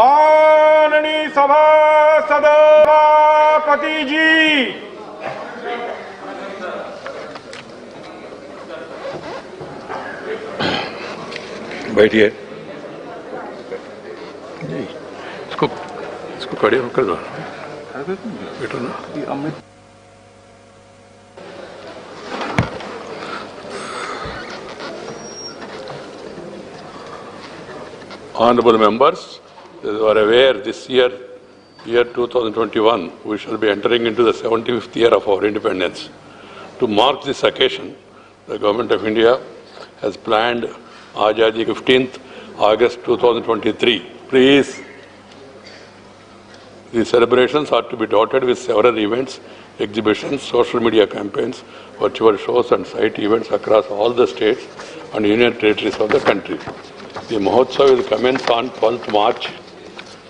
माननीय सभासद सभापति जी, बैठिए। इसको खड़े होकर दो, बैठो ना। Honorable members, as you are aware, this year 2021, we shall be entering into the 75th year of our independence. To mark this occasion, the Government of India has planned Azadi 15th August 2023. Please, the celebrations are to be dotted with several events, exhibitions, social media campaigns, virtual shows and site events across all the states and union territories of the country. The Mahotsav will commence on 12th March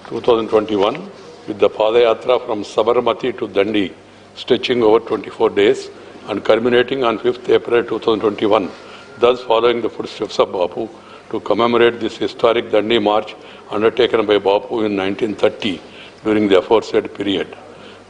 2021 with the Padayatra from Sabarmati to Dandi, stretching over 24 days and culminating on 5th April 2021, thus following the footsteps of Bapu to commemorate this historic Dandi march undertaken by Bapu in 1930 during the aforesaid period.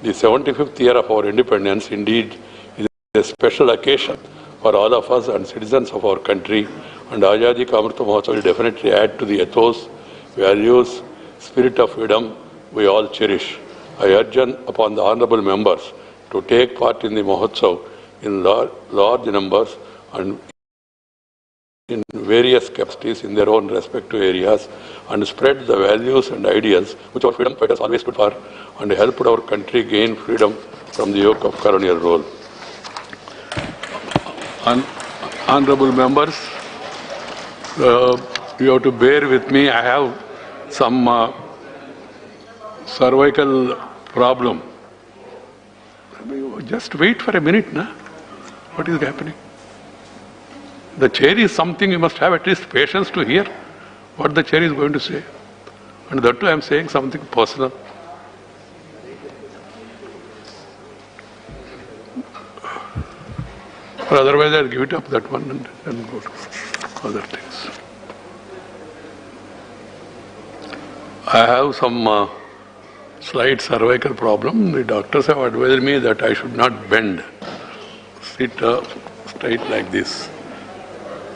The 75th year of our independence indeed is a special occasion for all of us and citizens of our country, and Azadi Ka Amrit Mahotsav will definitely add to the ethos, values, spirit of freedom we all cherish. I urge upon the honourable members to take part in the Mahotsav in large numbers and in various capacities in their own respective areas and spread the values and ideals which our freedom fighters always stood for and helped our country gain freedom from the yoke of colonial rule. Honourable members, you have to bear with me. I have some cervical problem. Just wait for a minute, na? What is happening? The chair is something you must have at least patience to hear what the chair is going to say. And that too I am saying something personal. Or otherwise I'll give it up, that one, and then go to other things. I have some slight cervical problem. The doctors have advised me that I should not bend, sit straight like this.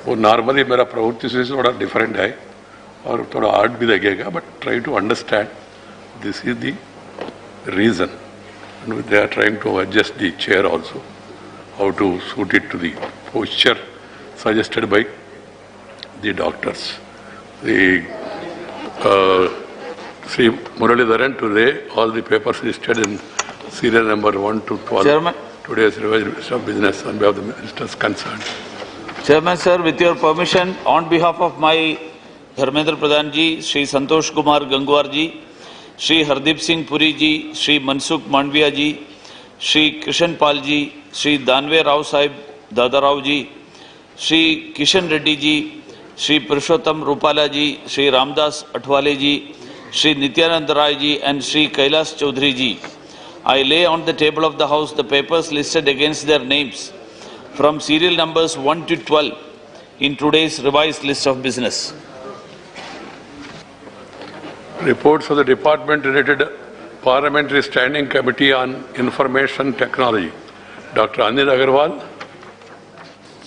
वो normally मेरा प्रवृत्ति से थोड़ा different है और थोड़ा hard भी लगेगा, but try to understand this is the reason and they are trying to adjust the chair also, how to suit it to the posture suggested by the doctors. Sri Muralidharan, today all the papers listed in serial number 1 to 12. Chairman. Today's revised list of business on behalf of the ministers concerned. Chairman sir, with your permission, on behalf of my Dharmendra Pradhan ji, Shri Santosh Kumar Gangwar ji, Shri Hardeep Singh Puri ji, Shri Mansukh Mandviya ji, Shri Krishan Pal ji, Shri Danve Rao Sahib Dadarao ji, Shri Kishan Reddy ji, Shri Purushottam Rupala ji, Shri Ramdas Athwale ji, Shri Nityanand Rai ji and Shri Kailas Chaudhary ji. I lay on the table of the House the papers listed against their names from serial numbers 1 to 12 in today's revised list of business. Reports of the department-related Parliamentary Standing Committee on Information Technology. Dr. Anil Agarwal.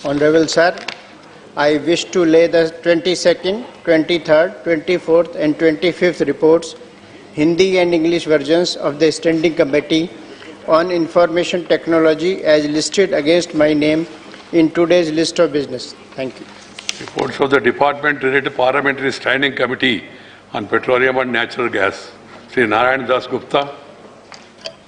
Honorable Sir, I wish to lay the 22nd, 23rd, 24th and 25th reports, Hindi and English versions of the Standing Committee on Information Technology as listed against my name in today's list of business. Thank you. Reports of the department-related Parliamentary Standing Committee on Petroleum and Natural Gas. Sri Narayan Das Gupta.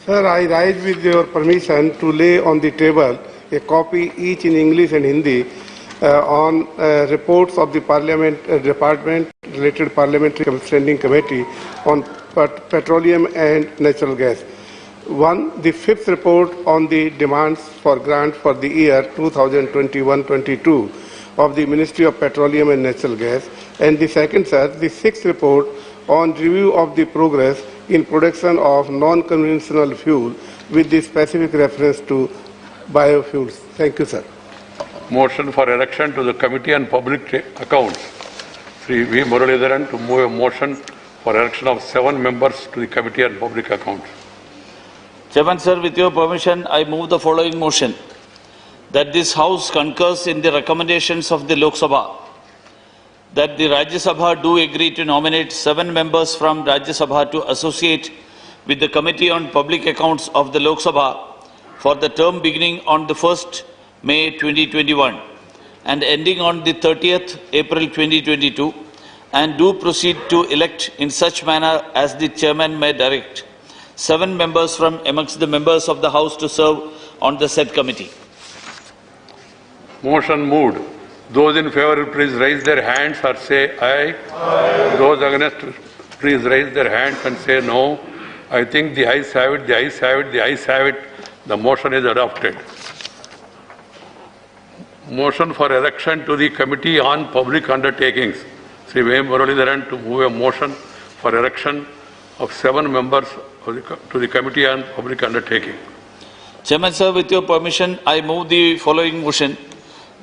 Sir, I rise with your permission to lay on the table a copy each in English and Hindi on reports of the department-related Parliamentary Standing Committee on Petroleum and Natural Gas. 1. The 5th report on the demands for grant for the year 2021-22 of the Ministry of Petroleum and Natural Gas. And the 2nd, sir, the 6th report on review of the progress in production of non-conventional fuel with the specific reference to biofuels. Thank you, sir. Motion for election to the Committee on Public Accounts. Sri V. Muralidharan to move a motion for election of 7 members to the Committee on Public Accounts. Chairman, sir, with your permission, I move the following motion. That this House concurs in the recommendations of the Lok Sabha, that the Rajya Sabha do agree to nominate 7 members from Rajya Sabha to associate with the Committee on Public Accounts of the Lok Sabha for the term beginning on the 1st May 2021 and ending on the 30th April 2022, and do proceed to elect in such manner as the Chairman may direct 7 members from amongst the members of the House to serve on the said committee. Motion moved. Those in favor, please raise their hands or say aye. Aye. Those against, please raise their hands and say no. I think the ayes have it, the ayes have it, the ayes have it. The motion is adopted. Motion for election to the Committee on Public Undertakings. Sri V. Muralidharan to move a motion for election of 7 members to the Committee on Public Undertaking. Chairman, sir, with your permission, I move the following motion.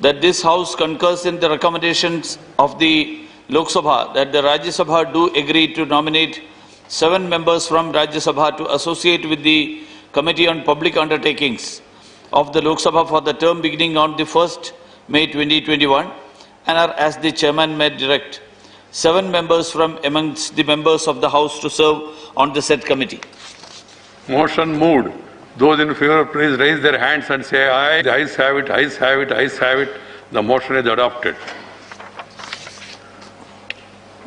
That this House concurs in the recommendations of the Lok Sabha, that the Rajya Sabha do agree to nominate 7 members from Rajya Sabha to associate with the Committee on Public Undertakings of the Lok Sabha for the term beginning on the 1st May 2021 and are as the Chairman may direct 7 members from amongst the members of the House to serve on the said committee. Motion moved. Those in favor, please raise their hands and say aye. The ayes have it, ayes have it, ayes have it. The motion is adopted.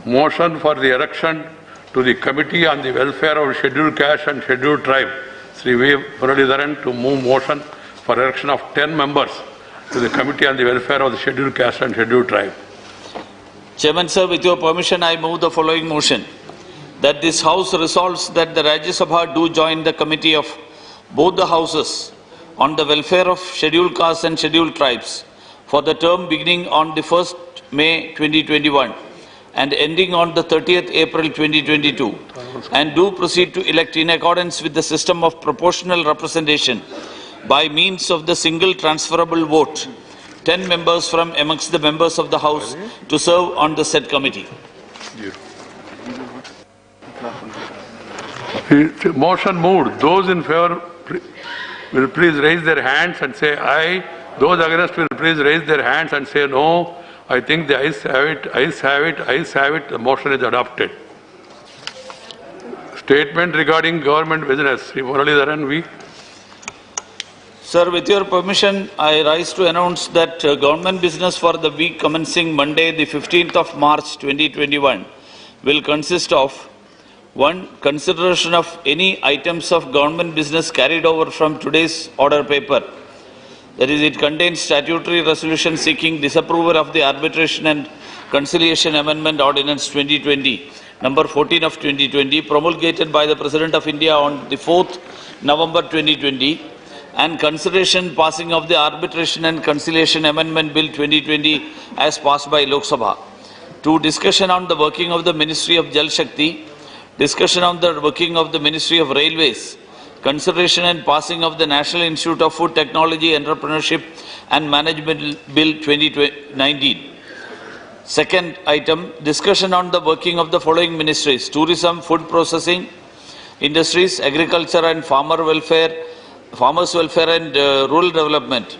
Motion for the election to the Committee on the Welfare of Scheduled Caste and Scheduled Tribe. Sri V. Muralidharan to move motion for election of 10 members to the Committee on the Welfare of the Scheduled Caste and Scheduled Tribe. Chairman, sir, with your permission, I move the following motion. That this House resolves that the Rajya Sabha do join the committee of both the Houses on the welfare of scheduled castes and scheduled tribes for the term beginning on the 1st May 2021 and ending on the 30th April 2022, and do proceed to elect in accordance with the system of proportional representation by means of the single transferable vote 10 members from amongst the members of the House to serve on the said committee. Motion moved. Those in favor will please raise their hands and say aye. Those against will please raise their hands and say no. I think the ayes have it, ayes have it, ayes have it. The motion is adopted. Statement regarding government business. Sri Muralidharan, V. Sir, with your permission, I rise to announce that government business for the week commencing Monday, the 15th of March 2021 will consist of 1. Consideration of any items of government business carried over from today's order paper. That is, it contains statutory resolution seeking disapproval of the Arbitration and Conciliation Amendment Ordinance 2020, number 14 of 2020, promulgated by the President of India on the 4th November 2020, and consideration passing of the Arbitration and Conciliation Amendment Bill 2020 as passed by Lok Sabha. 2. Discussion on the working of the Ministry of Jal Shakti, discussion on the working of the Ministry of Railways, consideration and passing of the National Institute of Food Technology, Entrepreneurship and Management Bill 2019. Second item, discussion on the working of the following ministries: Tourism, Food Processing, Industries, Agriculture and Farmers Welfare and Rural Development,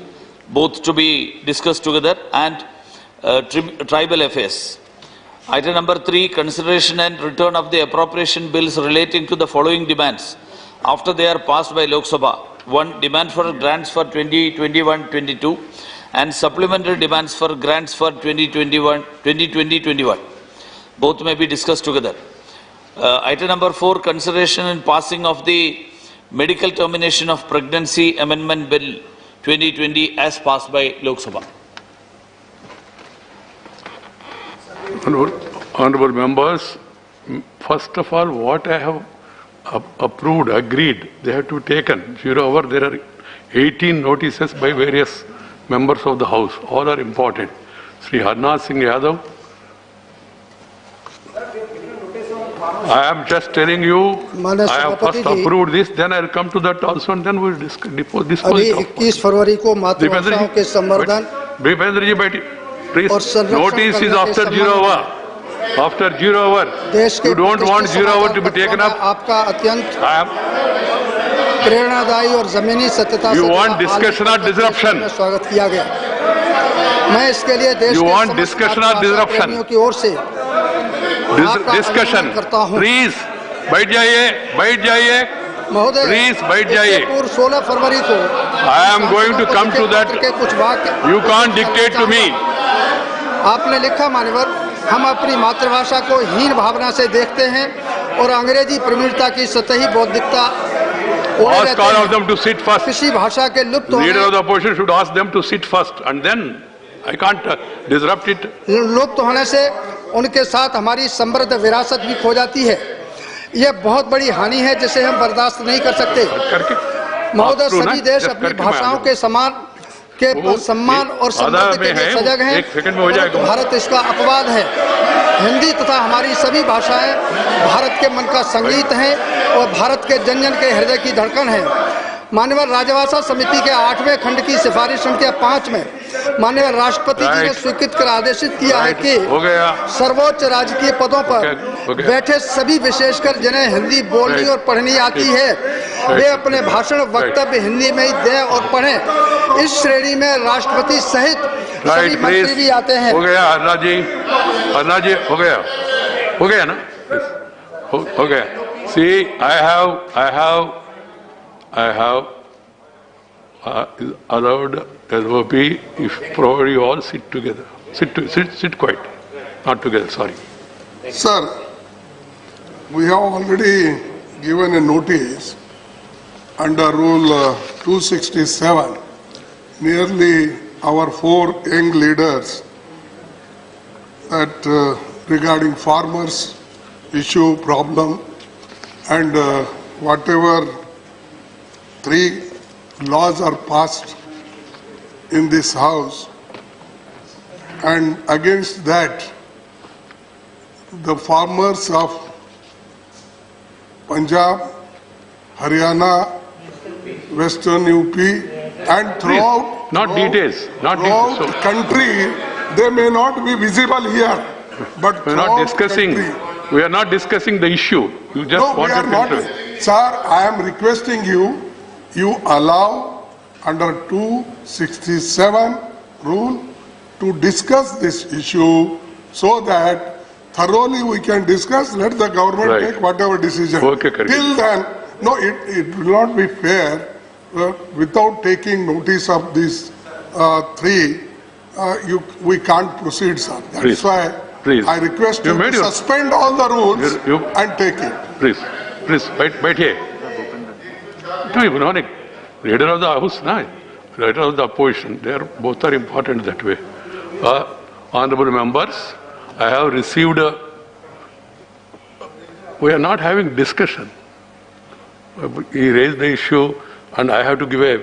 both to be discussed together, and Tribal Affairs. Item number 3, consideration and return of the appropriation bills relating to the following demands after they are passed by Lok Sabha. 1. Demand for grants for 2021-22 and supplementary demands for grants for 2020-21. Both may be discussed together. Item number 4, consideration and passing of the Medical Termination of Pregnancy Amendment Bill 2020 as passed by Lok Sabha. Honorable members, first of all, what I have approved, agreed, they have to be taken. There are 18 notices by various members of the House. All are important. Sri Harnath Singh Yadav. I am just telling you, I have first approved this, then I will come to that also, and then we will dispose it. अभी 21 फरवरी को मातृभाषाओं के संवर्धन Bipendra ji, please, notice is after 0 hour. after 0 hour. देश के You don't want 0 hour to be taken up. आपका अत्यंत I am. प्रेरणादायी और जमीनी सत्यता You से want discussion or disruption? में स्वागत किया गया। मैं इसके लिए देश You के want समस्त discussion or भाषा disruption? प्रेमियों की ओर से आपका Discussion. अभिनंदन करता हूं। Please, बैठ जाइए, बैठ जाइए. महोदय, Please, बैठ जाइए. इससे पूर्व 16 फरवरी को I am going to come to that. के कुछ वाक्य You can't dictate to me. आपने लिखा, मान्यवर, हम अपनी मातृभाषा को हीन भावना से देखते हैं और अंग्रेजी प्रवीणता की सतही बौद्धिकता ओढ़े Ask रहते all हैं। of them to sit first. किसी भाषा के लुप्त Leader of होने the opposition should ask them to sit first, and then I can't disrupt it. लुप्त होने से उनके साथ हमारी समृद्ध विरासत भी खो जाती है। यह बहुत बड़ी हानि है जिसे हम बर्दाश्त नहीं कर सकते। करके महोदय, आप ना, सभी देश just अपनी करके भाषाओं मैं के समान के सम्मान और समृद्धि के लिए सजग हैं। 1 सेकंड में हो जाएगा। भारत इसका अपवाद है। हिंदी तथा हमारी सभी भाषाएं भारत के मन का संगीत हैं और भारत के जन जन के हृदय की धड़कन है। माननीय राज्यभाषा समिति के 8वें खंड की सिफारिश संख्या 5 में माननीय राष्ट्रपति जी ने स्वीकृत कर आदेशित किया है कि सर्वोच्च राजकीय पदों पर बैठे सभी, विशेषकर जिन्हें हिंदी बोलनी और पढ़नी आती है, वे अपने भाषण वक्तव्य हिंदी में ही दें और पढ़ें। इस श्रेणी में राष्ट्रपति सहित सभी मंत्री भी आते हैं। हो गया अन्ना जी, हो गया ना, हो गया। See, I have allowed LOP if provided you all sit together. Sit quiet. Not together, sorry. Sir, we have already given a notice under Rule 267. Nearly our 4 young leaders that regarding farmers issue problem and whatever 3 laws are passed in this house, and against that the farmers of Punjab, Haryana, Western UP and throughout Not details, not throughout details. country, they may not be visible here, but We are not discussing. country, We are not discussing the issue. You just no, we wanted are not. to. Sir, I am requesting you allow under 267 rule to discuss this issue so that thoroughly we can discuss, let the government Right. take whatever decision. Okay, correct. Till then, no, it will not be fair without taking notice of these 3, we can't proceed, sir. That's Please. why Please. I request You you made to your- suspend all the rules You- and take it. Please, बैठिए। No, you know, leader of the house, na, leader of the opposition, they are both are important that way. Honorable members, I have received we are not having discussion. He raised the issue and I have to give a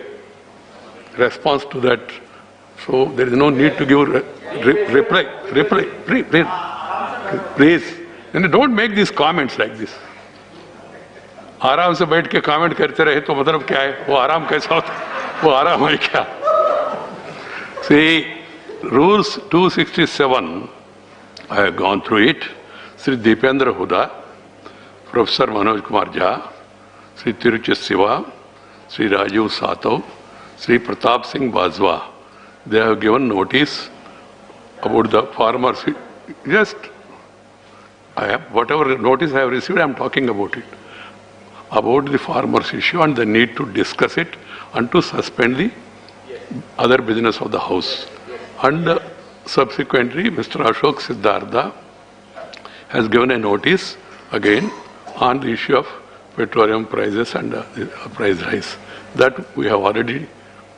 response to that. So there is no need to give reply. Please. And don't make these comments like this. आराम से बैठ के comment करते रहे तो मतलब क्या है? वो आराम कैसा होता? वो आराम है क्या? See, rules 267, I have gone through it. Sri Deependra Huda, Professor Manoj Kumar Jha, Sri Tiruchit Siva, Sri Rajiv Satov, Sri Pratap Singh Bajwa, they have given notice about the farmers. Just, whatever notice I have received, I am talking about it. About the farmers issue and the need to discuss it and to suspend the other business of the house. And subsequently, Mr. Ashok Siddhartha has given a notice again on the issue of petroleum prices and price rise. That we have already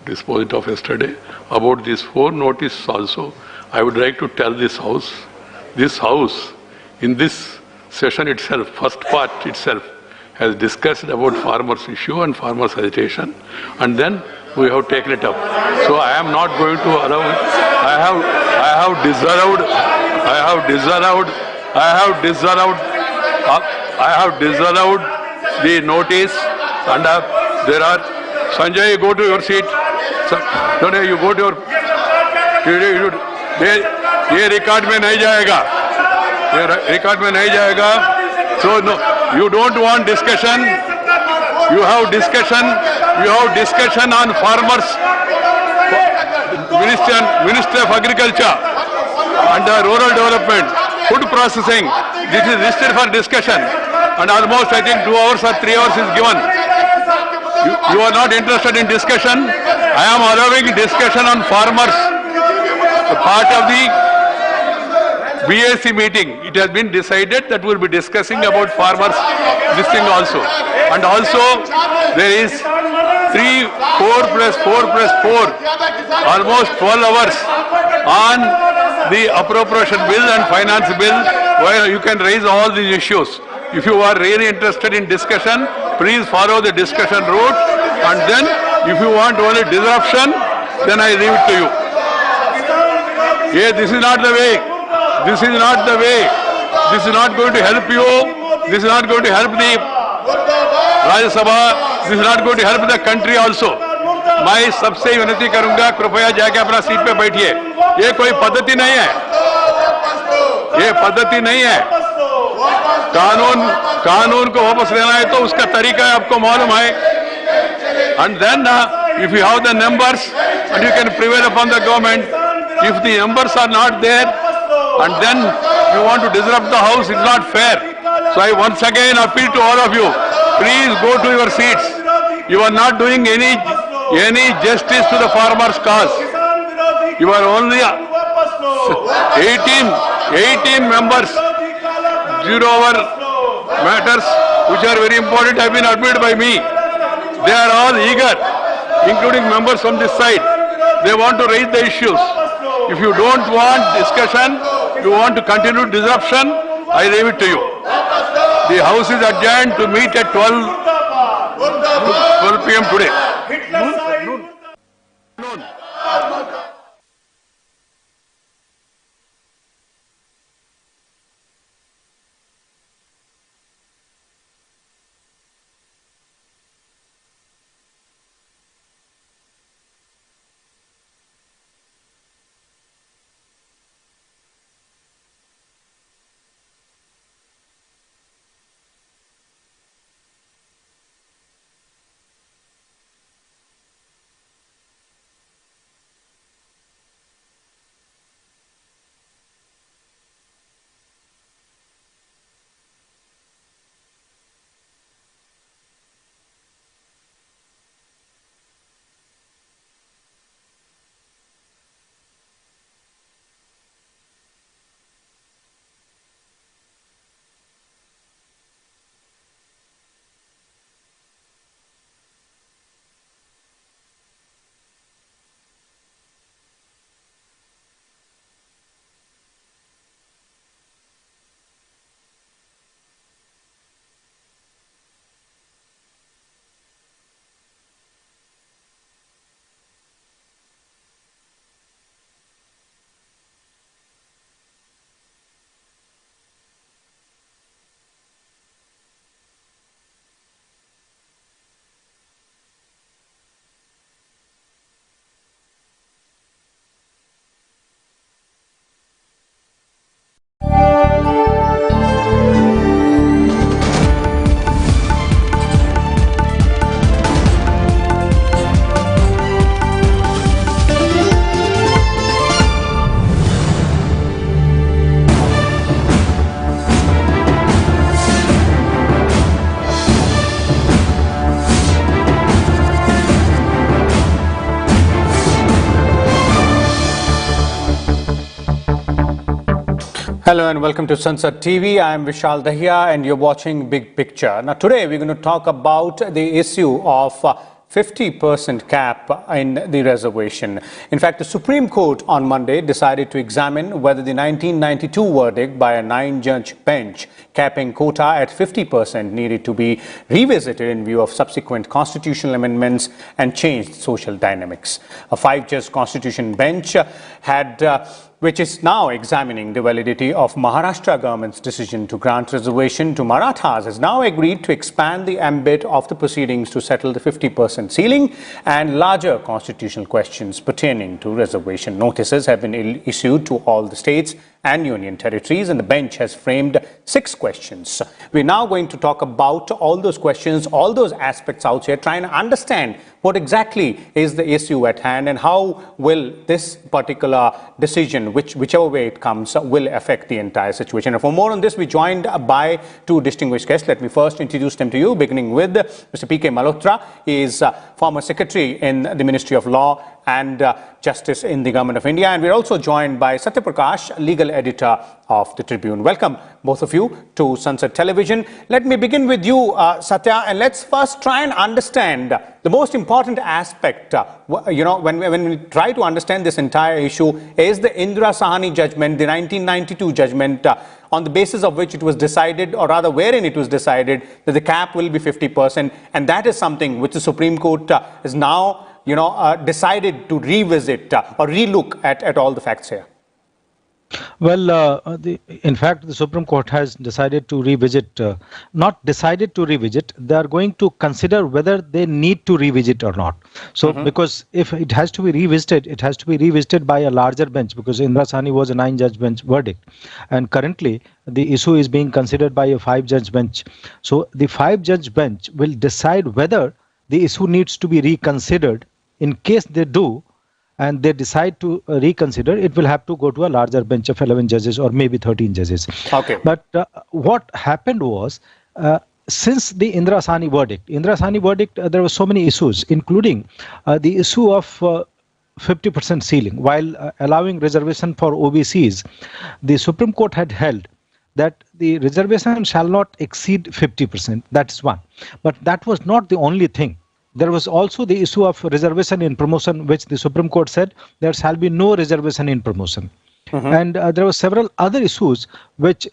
disposed of yesterday. About these 4 notices also, I would like to tell this house, in this session itself, first part itself, has discussed about farmers' issue and farmers' agitation, and then we have taken it up. So I am not going to allow. I have disallowed the notice, and there are. Sanjay, you go to your seat. No, you go to your. ये record में नहीं जाएगा. ये record में नहीं जाएगा. So no, you don't want discussion. You have discussion on farmers, Minister of Agriculture and Rural Development, food processing. This is listed for discussion, and almost I think 2 hours or 3 hours is given. You are not interested in discussion. I am allowing discussion on farmers. A part of the BAC meeting, it has been decided that we will be discussing about farmers this thing also. And also there is 4 plus 4 plus 4, almost 12 hours on the appropriation bill and finance bill, where you can raise all these issues. If you are really interested in discussion, please follow the discussion route, and then if you want only disruption, then I leave it to you. Yeah, this is not the way. This is not the way. This is not going to help you. This is not going to help the Rajya Sabha. This is not going to help the country also. मैं सबसे विनती करूंगा, कृपया जाके अपना seat पे बैठिए. ये कोई पद्धति नहीं है. ये पद्धति नहीं है. कानून को वापस लेना है तो उसका तरीका है, आपको मालूम है. And then if you have the numbers and you can prevail upon the government, if the numbers are not there and then you want to disrupt the house, it's not fair. So I once again appeal to all of you, please go to your seats. You are not doing any justice to the farmers' cause. You are only 18 members, 0 hour matters which are very important have been admitted by me. They are all eager, including members from this side. They want to raise the issues. If you don't want discussion, you want to continue disruption, I leave it to you. The house is adjourned to meet at 12 p.m. today. Hello and welcome to Sansad TV. I am Vishal Dahiya and you're watching Big Picture. Now today we're going to talk about the issue of 50% cap in the reservation. In fact, the Supreme Court on Monday decided to examine whether the 1992 verdict by a 9-judge bench capping quota at 50% needed to be revisited in view of subsequent constitutional amendments and changed social dynamics. A 5-judge constitution bench which is now examining the validity of Maharashtra government's decision to grant reservation to Marathas, has now agreed to expand the ambit of the proceedings to settle the 50% ceiling and larger constitutional questions pertaining to reservation. Notices have been issued to all the states and Union Territories, and the bench has framed 6 questions. We're now going to talk about all those questions, all those aspects out here, trying to understand what exactly is the issue at hand and how will this particular decision, whichever way it comes, will affect the entire situation. And for more on this, we're joined by 2 distinguished guests. Let me first introduce them to you, beginning with Mr. P.K. Malhotra. He is former secretary in the Ministry of Law and Justice in the Government of India. And we're also joined by Satya Prakash, legal editor of the Tribune. Welcome, both of you, to Sansad Television. Let me begin with you, Satya, and let's first try and understand the most important aspect, when we try to understand this entire issue, is the Indira Sahani judgment, the 1992 judgment, on the basis of which it was decided, or rather wherein it was decided, that the cap will be 50%. And that is something which the Supreme Court is now decided to revisit or relook at all the facts here. Well, in fact, the Supreme Court has decided to revisit, not decided to revisit, they are going to consider whether they need to revisit or not. So, because if it has to be revisited, it has to be revisited by a larger bench, because Indira Sahani was a 9-judge bench verdict. And currently, the issue is being considered by a 5-judge bench. So, the 5-judge bench will decide whether the issue needs to be reconsidered. In case they do, and they decide to reconsider, it will have to go to a larger bench of 11 judges or maybe 13 judges. Okay. But what happened was, since the Indira Sahani verdict, there were so many issues, including the issue of 50% ceiling. While allowing reservation for OBCs, the Supreme Court had held that the reservation shall not exceed 50%. That's one. But that was not the only thing. There was also the issue of reservation in promotion, which the Supreme Court said there shall be no reservation in promotion. And there were several other issues which